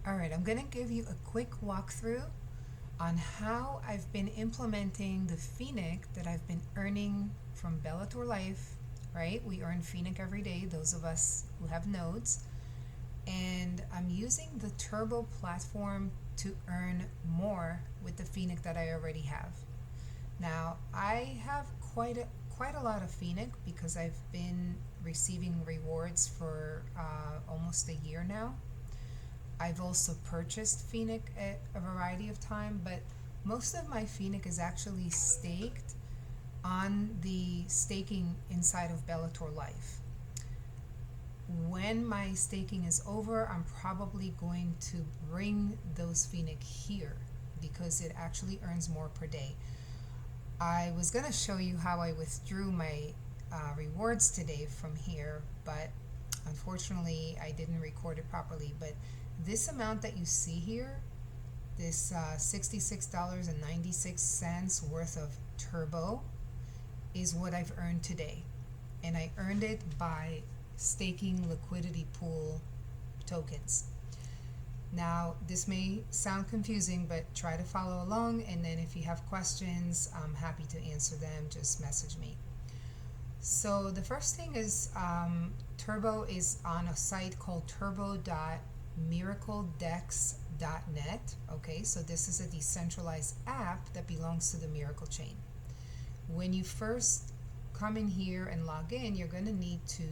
Alright, I'm going to give you a quick walkthrough on how I've been implementing the PNIC that I've been earning from Bellator Life, right? We earn PNIC every day, those of us who have nodes. And I'm using the Turbo platform to earn more with the PNIC that I already have. Now, I have quite a lot of PNIC because I've been receiving rewards for almost a year now. I've also purchased PNIC at a variety of times, but most of my PNIC is actually staked on the staking inside of Bellator Life. When my staking is over, I'm probably going to bring those PNIC here because it actually earns more per day. I was going to show you how I withdrew my rewards today from here, but unfortunately I didn't record it properly. But this amount that you see here, this $66.96 worth of Turbo, is what I've earned today. And I earned it by staking liquidity pool tokens. Now, this may sound confusing, but try to follow along, and then if you have questions, I'm happy to answer them. Just message me. So the first thing is Turbo is on a site called turbo.miracledex.net. Okay, so this is a decentralized app that belongs to the Miracle Chain. When you first come in here and log in, you're going to need to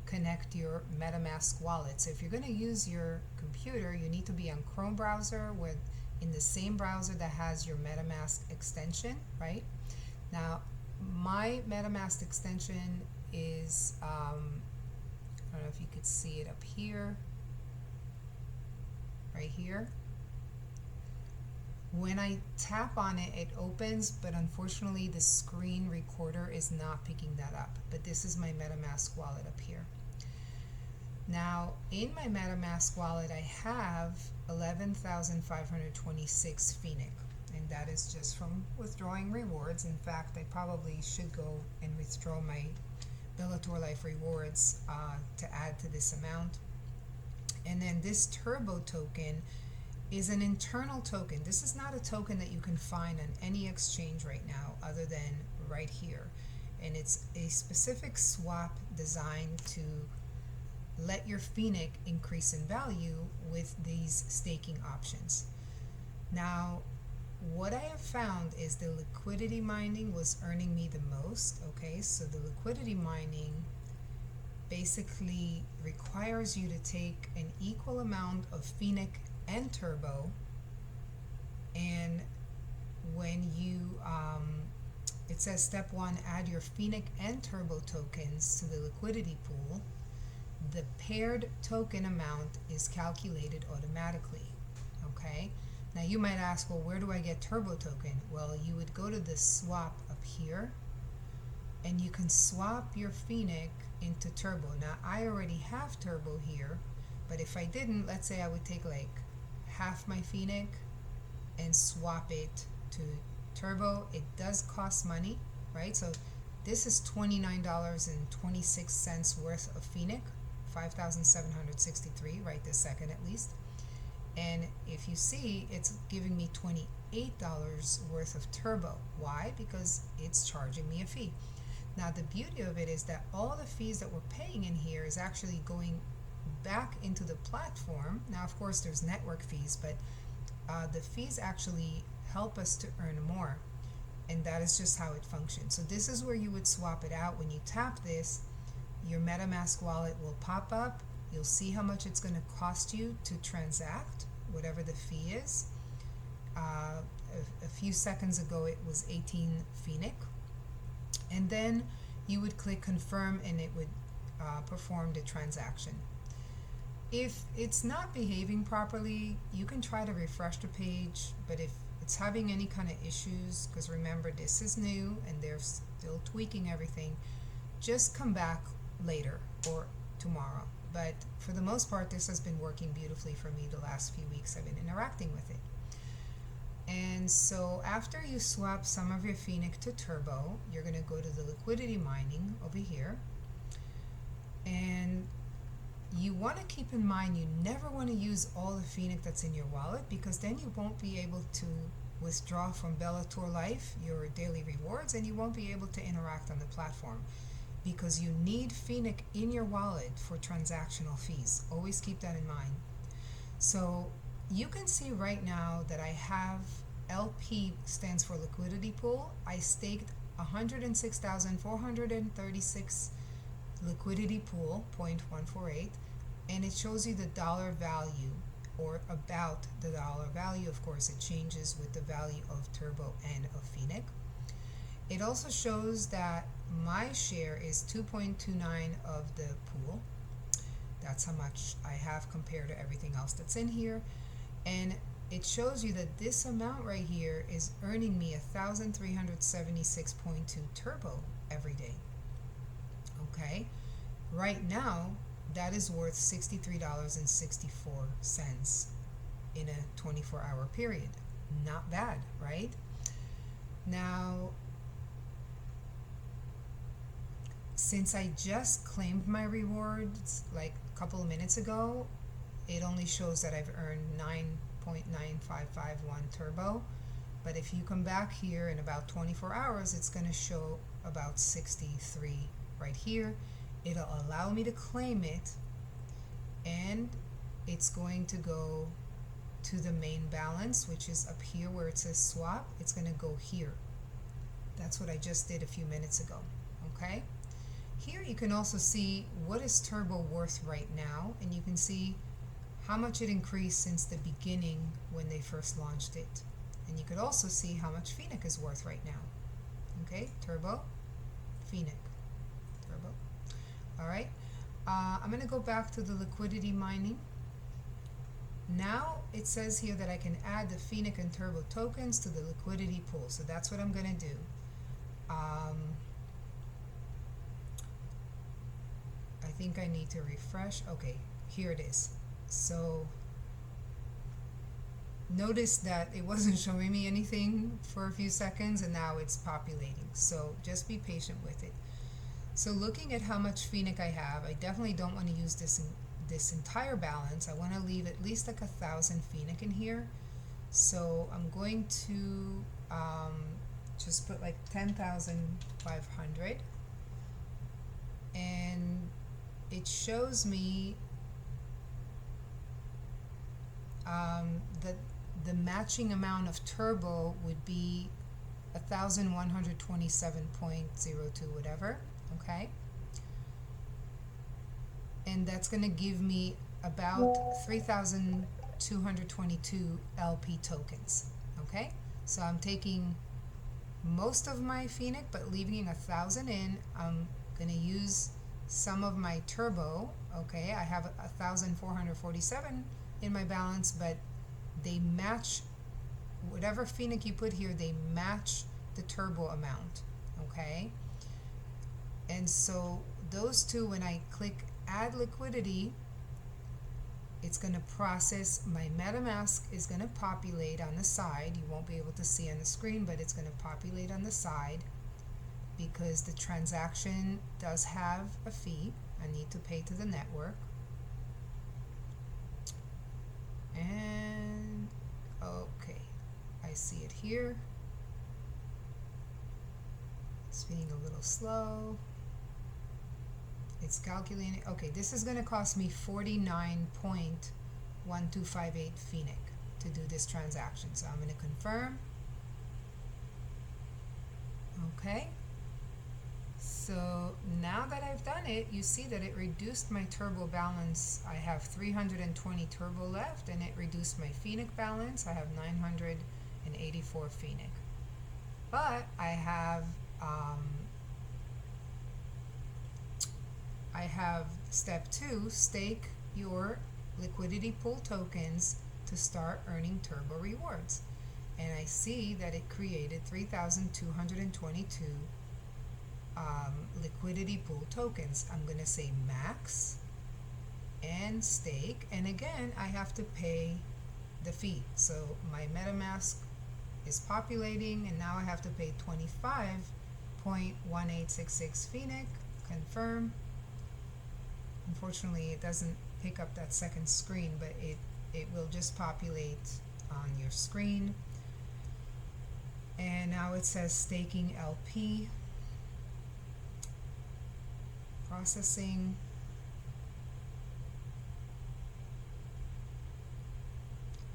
connect your MetaMask wallet. So if you're going to use your computer, you need to be on Chrome browser in the same browser that has your MetaMask extension, right? Now, my MetaMask extension is, I don't know if you could see it up here, right here. When I tap on it, it opens, but unfortunately the screen recorder is not picking that up. But this is my MetaMask wallet up here. Now, in my MetaMask wallet, I have 11,526 PNIC, and that is just from withdrawing rewards. In fact, I probably should go and withdraw my Bellator Life rewards to add to this amount. And then this Turbo token is an internal token. This is not a token that you can find on any exchange right now other than right here. And it's a specific swap designed to let your PNIC increase in value with these staking options. Now, what I have found is the liquidity mining was earning me the most. Okay, so the liquidity mining basically requires you to take an equal amount of PNIC and Turbo, and when you it says step 1, add your PNIC and Turbo tokens to the liquidity pool. The paired token amount is calculated automatically. Okay, now you might ask, well, where do I get Turbo token? Well, you would go to the swap up here and you can swap your PNIC into Turbo. Now, I already have Turbo here, but if I didn't, let's say I would take like half my PNIC and swap it to Turbo. It does cost money, right? So this is $29.26 worth of PNIC, 5,763 right this second at least. And if you see, it's giving me $28 worth of Turbo. Why? Because it's charging me a fee. Now, the beauty of it is that all the fees that we're paying in here is actually going back into the platform. Now, of course, there's network fees, but the fees actually help us to earn more, and that is just how it functions. So this is where you would swap it out. When you tap this, your MetaMask wallet will pop up. You'll see how much it's going to cost you to transact, whatever the fee is. A few seconds ago, it was 18 PNIC. And then you would click confirm, and it would perform the transaction. If it's not behaving properly, you can try to refresh the page, but if it's having any kind of issues, because remember, this is new and they're still tweaking everything, just come back later or tomorrow. But for the most part, this has been working beautifully for me the last few weeks I've been interacting with it. And so after you swap some of your PNIC to Turbo, you're going to go to the liquidity mining over here, and you want to keep in mind you never want to use all the PNIC that's in your wallet, because then you won't be able to withdraw from Bellator Life your daily rewards, and you won't be able to interact on the platform, because you need PNIC in your wallet for transactional fees. Always keep that in mind. So you can see right now that I have LP, stands for liquidity pool. I staked 106,436 liquidity pool, 0.148, and it shows you the dollar value, or about the dollar value. Of course, it changes with the value of Turbo and of PNIC. It also shows that my share is 2.29 of the pool. That's how much I have compared to everything else that's in here. And it shows you that this amount right here is earning me 1,376.2 Turbo every day. Okay? Right now, that is worth $63.64 in a 24-hour period. Not bad, right? Now, since I just claimed my rewards like a couple of minutes ago, it only shows that I've earned 9.9551 Turbo. But if you come back here in about 24 hours, it's going to show about 63 right here. It'll allow me to claim it, and it's going to go to the main balance, which is up here where it says swap. It's going to go here. That's what I just did a few minutes ago. Okay? Here you can also see what is Turbo worth right now, and you can see how much it increased since the beginning when they first launched it. And you could also see how much PNIC is worth right now. Okay, Turbo, PNIC, Turbo. All right, I'm going to go back to the liquidity mining. Now it says here that I can add the PNIC and Turbo tokens to the liquidity pool. So that's what I'm going to do. I think I need to refresh. Okay, here it is. So notice that it wasn't showing me anything for a few seconds, and now it's populating. So just be patient with it. So looking at how much PNIC I have, I definitely don't want to use this entire balance. I want to leave at least like 1,000 PNIC in here. So I'm going to just put like 10,500, and it shows me that the matching amount of Turbo would be 1,127.02 whatever. Okay, and that's going to give me about 3,222 LP tokens. Okay, so I'm taking most of my PNIC but leaving 1,000 in. I'm going to use some of my Turbo. Okay, I have 1,447 in my balance, but they match whatever PNIC you put here, they match the Turbo amount. Okay, and so those two, when I click add liquidity, it's going to process. My MetaMask is going to populate on the side. You won't be able to see on the screen, but it's going to populate on the side because the transaction does have a fee. I need to pay to the network. And okay, I see it here. It's being a little slow. It's calculating. Okay, this is going to cost me 49.1258 PNIC to do this transaction. So I'm going to confirm. Okay. So now that I've done it, you see that it reduced my Turbo balance. I have 320 Turbo left, and it reduced my PNIC balance. I have 984 PNIC. But I have step 2, stake your liquidity pool tokens to start earning Turbo rewards. And I see that it created 3,222 liquidity pool tokens. I'm going to say max and stake, and again I have to pay the fee. So my MetaMask is populating, and now I have to pay 25.1866 PNIC. Confirm. Unfortunately, it doesn't pick up that second screen, but it will just populate on your screen. And now it says staking LP, processing.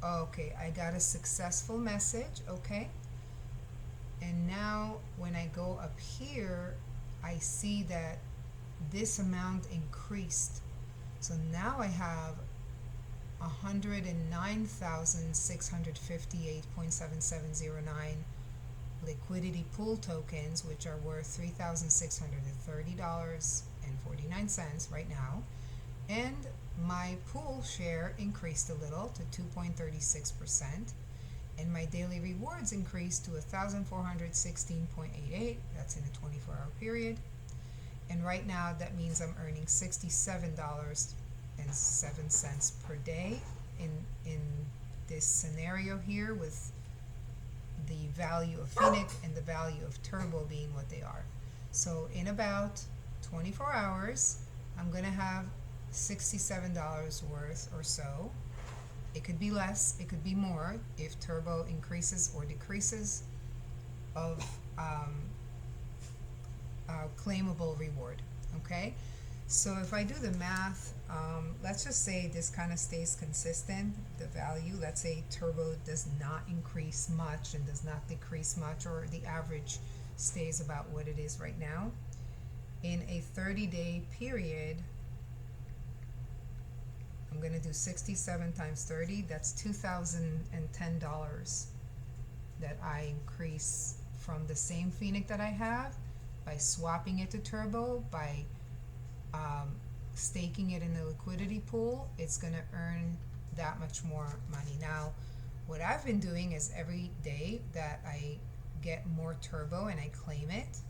Okay, I got a successful message. Okay. And now when I go up here, I see that this amount increased. So now I have 109,658.7709 liquidity pool tokens, which are worth $3,630.49 right now. And my pool share increased a little to 2.36%. And my daily rewards increased to 1,416.88. That's in a 24-hour period. And right now that means I'm earning $67.07 per day in this scenario here, with the value of PNIC and the value of Turbo being what they are. So in about 24 hours, I'm going to have $67 worth or so. It could be less, it could be more if Turbo increases or decreases of claimable reward. Okay, so if I do the math, let's just say this kind of stays consistent, the value. Let's say Turbo does not increase much and does not decrease much, or the average stays about what it is right now. In a 30-day period, I'm going to do 67 times 30. That's $2,010 that I increase from the same PNIC that I have by swapping it to Turbo, by staking it in the liquidity pool. It's going to earn that much more money. Now, what I've been doing is every day that I get more Turbo and I claim it,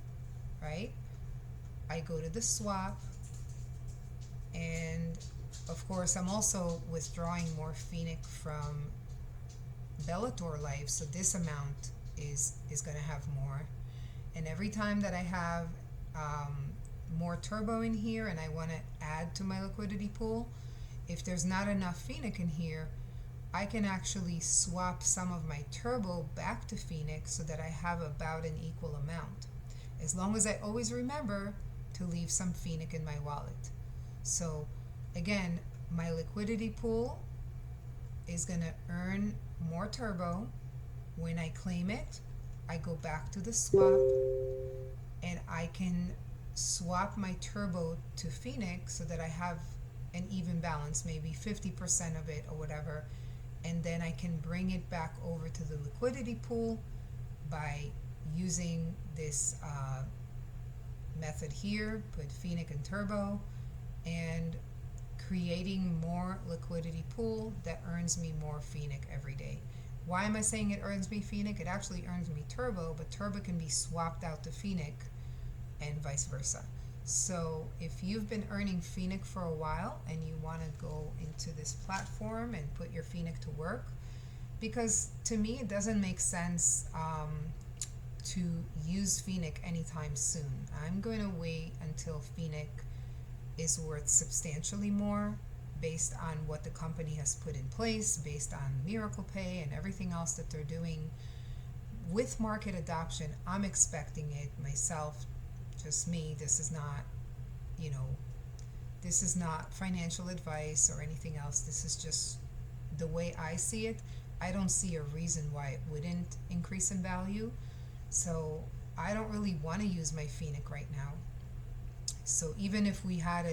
right? I go to the swap, and of course, I'm also withdrawing more PNIC from Bellator Life, so this amount is going to have more. And every time that I have more Turbo in here and I want to add to my liquidity pool, if there's not enough PNIC in here, I can actually swap some of my Turbo back to PNIC so that I have about an equal amount, as long as I always remember to leave some PNIC in my wallet. So again, my liquidity pool is going to earn more Turbo. When I claim it, I go back to the swap and I can swap my Turbo to PNIC so that I have an even balance, maybe 50% of it or whatever, and then I can bring it back over to the liquidity pool by using this method here, put PNIC and Turbo, and creating more liquidity pool that earns me more PNIC every day. Why am I saying it earns me PNIC? It actually earns me Turbo, but Turbo can be swapped out to PNIC and vice versa. So if you've been earning PNIC for a while and you want to go into this platform and put your PNIC to work, because to me it doesn't make sense to use PNIC anytime soon. I'm going to wait until PNIC is worth substantially more, based on what the company has put in place, based on Miracle Pay and everything else that they're doing with market adoption. I'm expecting it myself, just me. This is not, this is not financial advice or anything else. This is just the way I see it. I don't see a reason why it wouldn't increase in value. So I don't really want to use my PNIC right now. So even if we had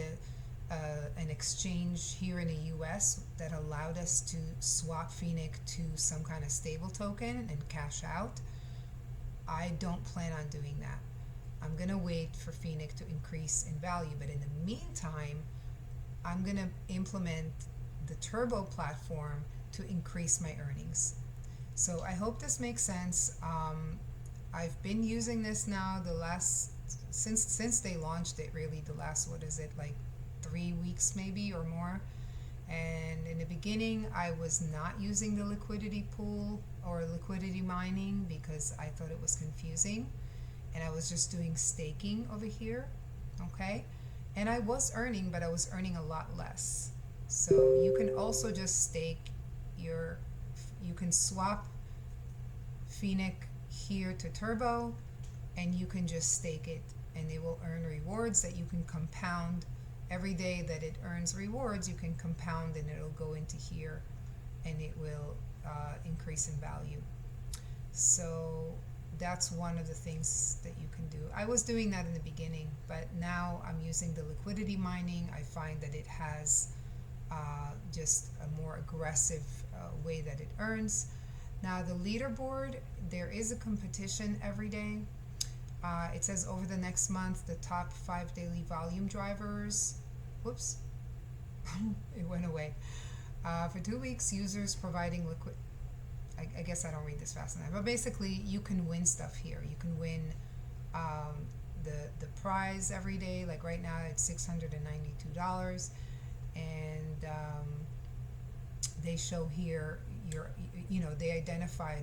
an exchange here in the US that allowed us to swap PNIC to some kind of stable token and cash out, I don't plan on doing that. I'm going to wait for PNIC to increase in value, but in the meantime, I'm going to implement the Turbo platform to increase my earnings. So I hope this makes sense. I've been using this now since they launched it, really the last, 3 weeks maybe or more. And in the beginning, I was not using the liquidity pool or liquidity mining because I thought it was confusing, and I was just doing staking over here, okay? And I was earning, but I was earning a lot less. So you can also just stake your, you can swap PNIC here to Turbo, and you can just stake it, and it will earn rewards that you can compound. Every day that it earns rewards, you can compound, and it'll go into here, and it will increase in value. So that's one of the things that you can do. I was doing that in the beginning, but now I'm using the liquidity mining. I find that it has just a more aggressive way that it earns. Now the leaderboard, there is a competition every day. It says over the next month, the top 5 daily volume drivers. Whoops, it went away. For 2 weeks, users providing liquid. I guess I don't read this fast enough. But basically, you can win stuff here. You can win the prize every day. Like right now, it's $692, and they show here your, they identify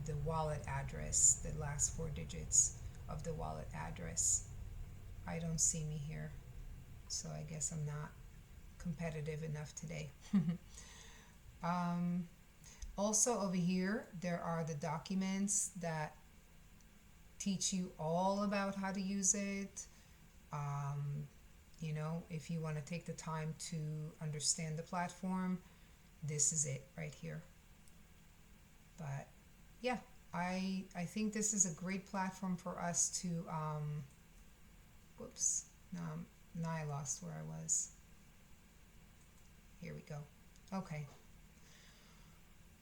the wallet address, the last 4 digits of the wallet address. I don't see me here, so I guess I'm not competitive enough today. Also over here, there are the documents that teach you all about how to use it. If you want to take the time to understand the platform, this is it right here. But yeah, I think this is a great platform for us to, whoops, now I lost where I was. Here we go. Okay.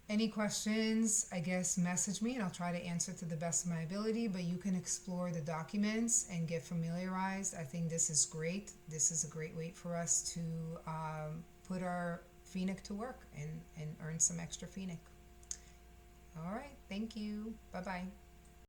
Any questions, I guess, message me and I'll try to answer to the best of my ability, but you can explore the documents and get familiarized. I think this is great. This is a great way for us to put our PNIC to work and earn some extra PNIC. All right, thank you. Bye-bye.